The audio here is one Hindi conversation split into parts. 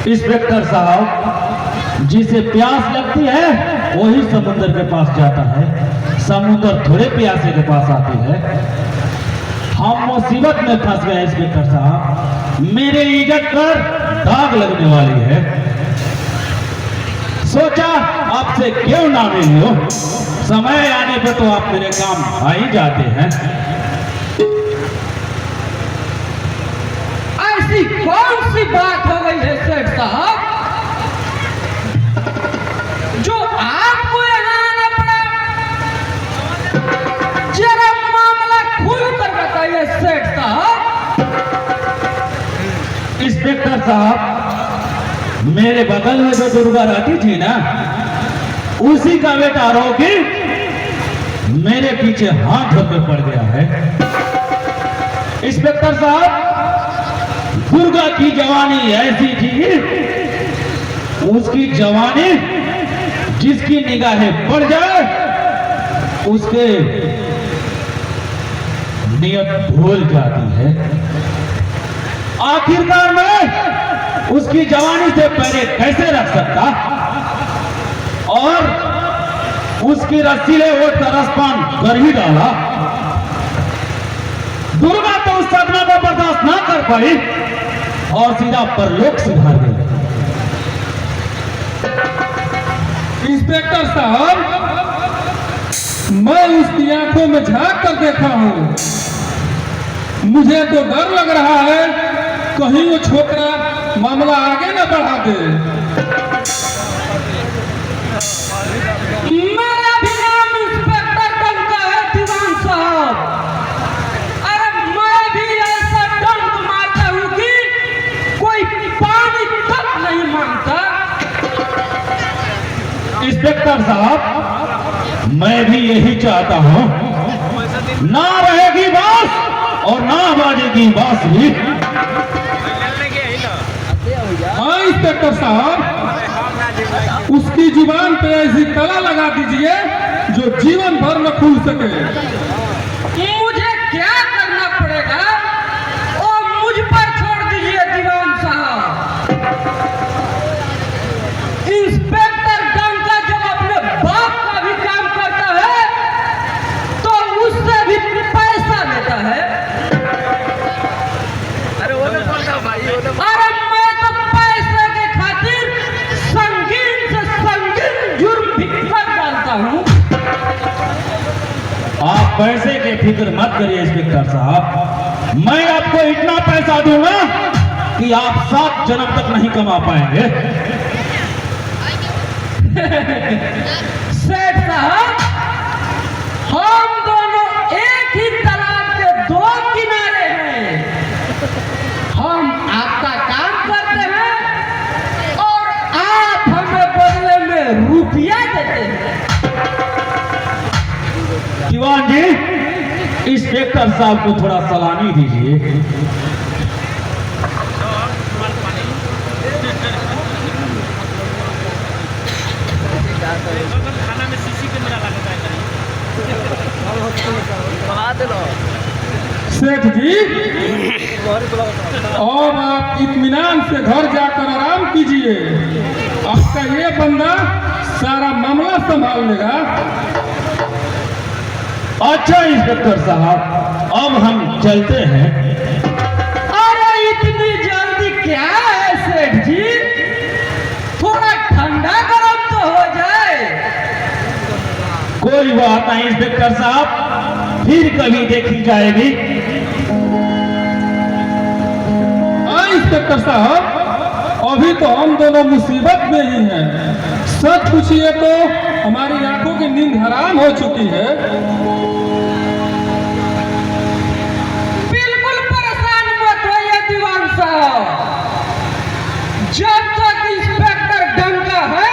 इंस्पेक्टर साहब, जिसे प्यास लगती है वही समुद्र के पास जाता है, समुद्र थोड़े प्यासे के पास आती है। हम मुसीबत में फंस गए इंस्पेक्टर साहब, मेरे इज्जत पर दाग लगने वाली है। सोचा आपसे क्यों ना मिलो, समय आने पर तो आप मेरे काम आ ही जाते हैं। ऐसी कौन सी बात हो गई है सेठ साहब जो आपको यहाँ आना पड़ा? जरा मामला खुल कर बताइए सेठ साहब। इंस्पेक्टर साहब, मेरे बगल में जो दुर्गा रहती थी ना, उसी का बेटा रोगी मेरे पीछे हाथ धोकर पड़ गया है। इंस्पेक्टर साहब, दुर्गा की जवानी ऐसी थी, उसकी जवानी जिसकी निगाहें पड़ जाए उसके नियत भूल जाती है। आखिरकार मैं उसकी जवानी से पहले कैसे रख सकता, और उसकी रसीले वो तरसपान कर ही डाला। दुर्गा तो उस सदमा को बर्दाश्त ना कर पाई और सीधा परलोक सुधार गई। इंस्पेक्टर साहब, मैं उसकी आंखों में झांक कर देखा हूं, मुझे तो डर लग रहा है कहीं वो छोकरा मामला आगे न बढ़ा दे। मेरा भी नाम इंस्पेक्टर डंका है दीवान साहब। अरे मैं भी ऐसा डंक मारता हूँ कि कोई पानी तक नहीं मांगता। इंस्पेक्टर साहब, मैं भी यही चाहता हूं, ना रहेगी बांस और ना बाजेगी बांसुरी। हाँ इंस्पेक्टर साहब, उसकी जुबान पे ऐसी कला लगा दीजिए जो जीवन भर न खुल सके। मुझे क्या करना पड़ेगा और मुझ पर छोड़ दीजिए दीवान साहब। इंस्पेक्टर डंका जब अपने बाप का भी काम करता है तो उससे भी पैसा लेता है। अरे मैं तो पैसे के खातिर संगीन से संगीन जुर्म भी कर डालता हूँ। आप पैसे के फिक्र मत करिए इंस्पेक्टर साहब, मैं आपको इतना पैसा दूंगा कि आप 7 जन्म तक नहीं कमा पाएंगे। सेठ साहब, हम दोनों एक ही तालाब के 2 किनारे हैं। हम आपका काम करते हैं और आप हमें बदले में रुपया देते हैं। दीवान जी, इंस्पेक्टर साहब को थोड़ा सलामी दीजिए। सेठ जी, और आप इत्मीनान से घर जाकर आराम कीजिए, आपका ये बंदा सारा मामला संभाल लेगा। अच्छा इंस्पेक्टर साहब, अब हम चलते हैं। अरे इतनी जल्दी क्या है सेठ जी, थोड़ा ठंडा गरम तो हो जाए। कोई बात नहीं इंस्पेक्टर साहब, फिर कभी देखी जाएगी। हाँ इंस्पेक्टर साहब, अभी तो हम दोनों मुसीबत में ही हैं। सच पूछिए तो हमारी आंखों की नींद हराम हो चुकी है। बिल्कुल परेशान मत होइए दीवान साहब, जब तक इंस्पेक्टर डंका है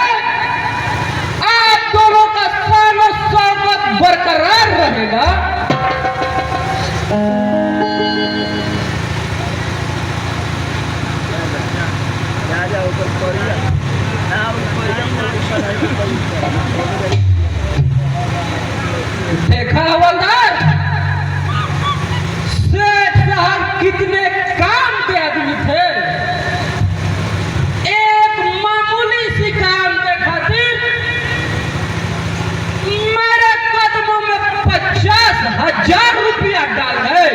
आप दोनों का सानो शौकत बरकरार रहेगा। देखा हवलदार, सेठ साहब कितने काम के आदमी थे। 1000 रुपया डाल दे।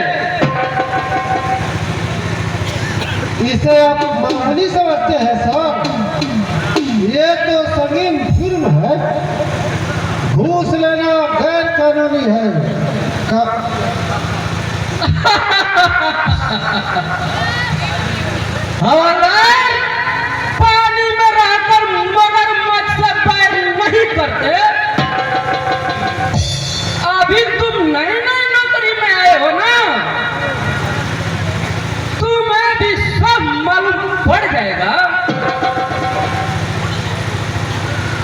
इसे आप मामूली समझते हैं सर? ये तो संगीन जुर्म है। घूस लेना गैर कानूनी है। हवलदार, पानी में रहकर मगरमच्छ से बैर नहीं करते। अभी तुम नई नई नौकरी में आए हो ना, तुम्हें भी सब मालूम पड़ जाएगा।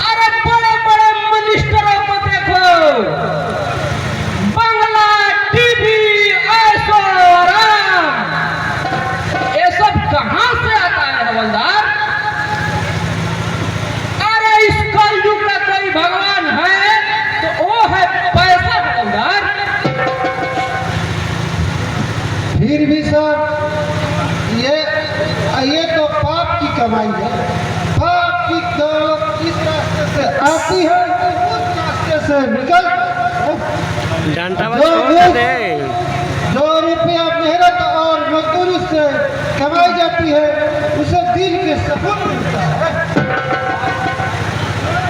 अरे बड़े बड़े मिनिस्टरों को देखो, बंगला, टीवी, ऐशो आराम, ये सब कहां से आता है हवलदार? अरे इस कलयुग का कोई भगवान है तो वो है पैसा हवलदार। फिर भी सर, ये तो पाप की कमाई है। पाप की दौलत इस रास्ते से आती है, उस रास्ते से निकलती है। जो रुपया मेहनत और मजदूरी से कमाई जाती है, उसे दिल के सुकून मिलता है।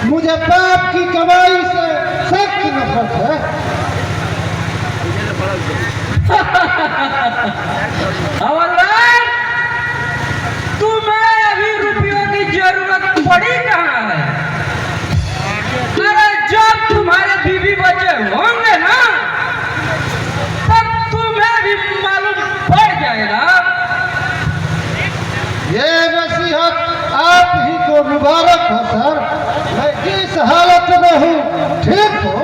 मुझे पाप की कमाई से सख्त नफरत है। हवलदार, तुम्हें अभी रुपयों की जरूरत पड़ी कहाँ है? अरे जब तुम्हारे बीवी बच्चे होंगे ना, तब तुम्हें भी मालूम पड़ जाएगा। ये नसीहत आप ही को मुबारक हो सर। मैं जिस हालत में हूँ, ठीक हो?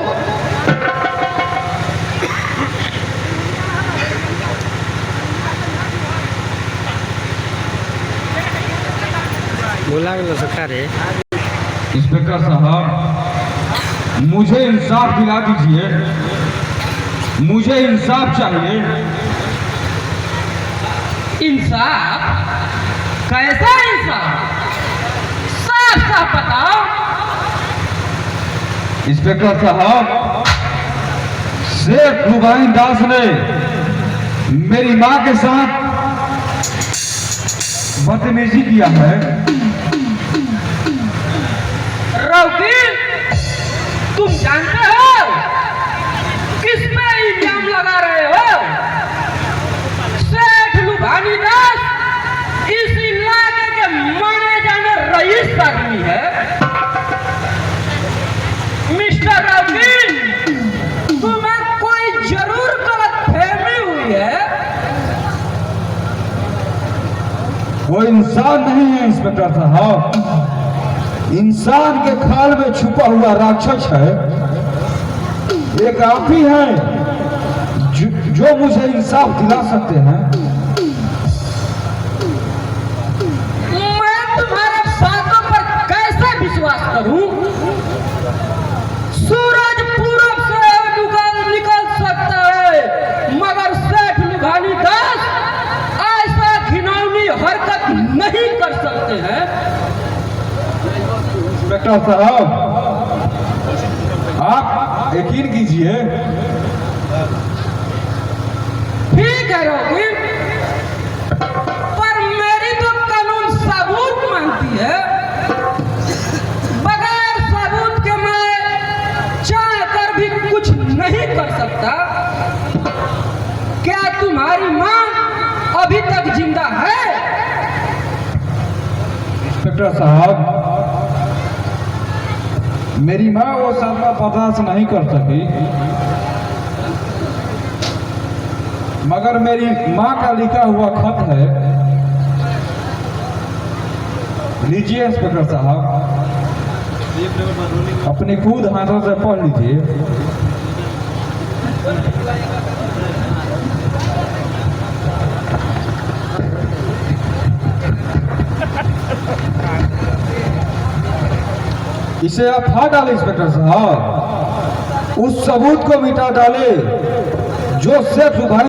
इंस्पेक्टर साहब, मुझे इंसाफ दिला दीजिए। मुझे इंसाफ चाहिए। इंसाफ? कैसा इंसाफ? साफ साफ बताओ। इंस्पेक्टर साहब, सेठ रुबाइन दास ने मेरी मां के साथ बदतमीजी किया है। रौकील, तुम जानते हो किस पे इल्जाम लगा रहे हो? सेठ लुभानी दास इस इलाके के माने जाने रईस आदमी है। मिस्टर रौकील, तुम्हें कोई जरूर गलतफहमी हुई है। वो इंसान नहीं है इंस्पेक्टर साहब। इंसान के खाल में छुपा हुआ राक्षस है। एक आप ही हैं जो मुझे इंसाफ दिला सकते हैं। मैं तुम्हारे बातों पर कैसे विश्वास करूं? सूरज पूरब से निकल सकता है, मगर सेठ लुभानी दास ऐसा घिनौनी हरकत नहीं कर सकते हैं। इंस्पेक्टर साहब, आप यकीन कीजिए। ठीक है रौकील, पर मेरी तो कानून सबूत मांगती है। बगैर सबूत के मैं चाह कर भी कुछ नहीं कर सकता। क्या तुम्हारी मां अभी तक जिंदा है? इंस्पेक्टर साहब, मेरी माँ वो सदमा बर्दाश्त नहीं कर सकी, मगर मेरी माँ का लिखा हुआ खत है। लीजिए इंस्पेक्टर साहब, अपनी खुद हाथों से पढ़ लीजिए। इसे आप हटा डाले इंस्पेक्टर साहब। उस सबूत को मिटा डाले जो सेठ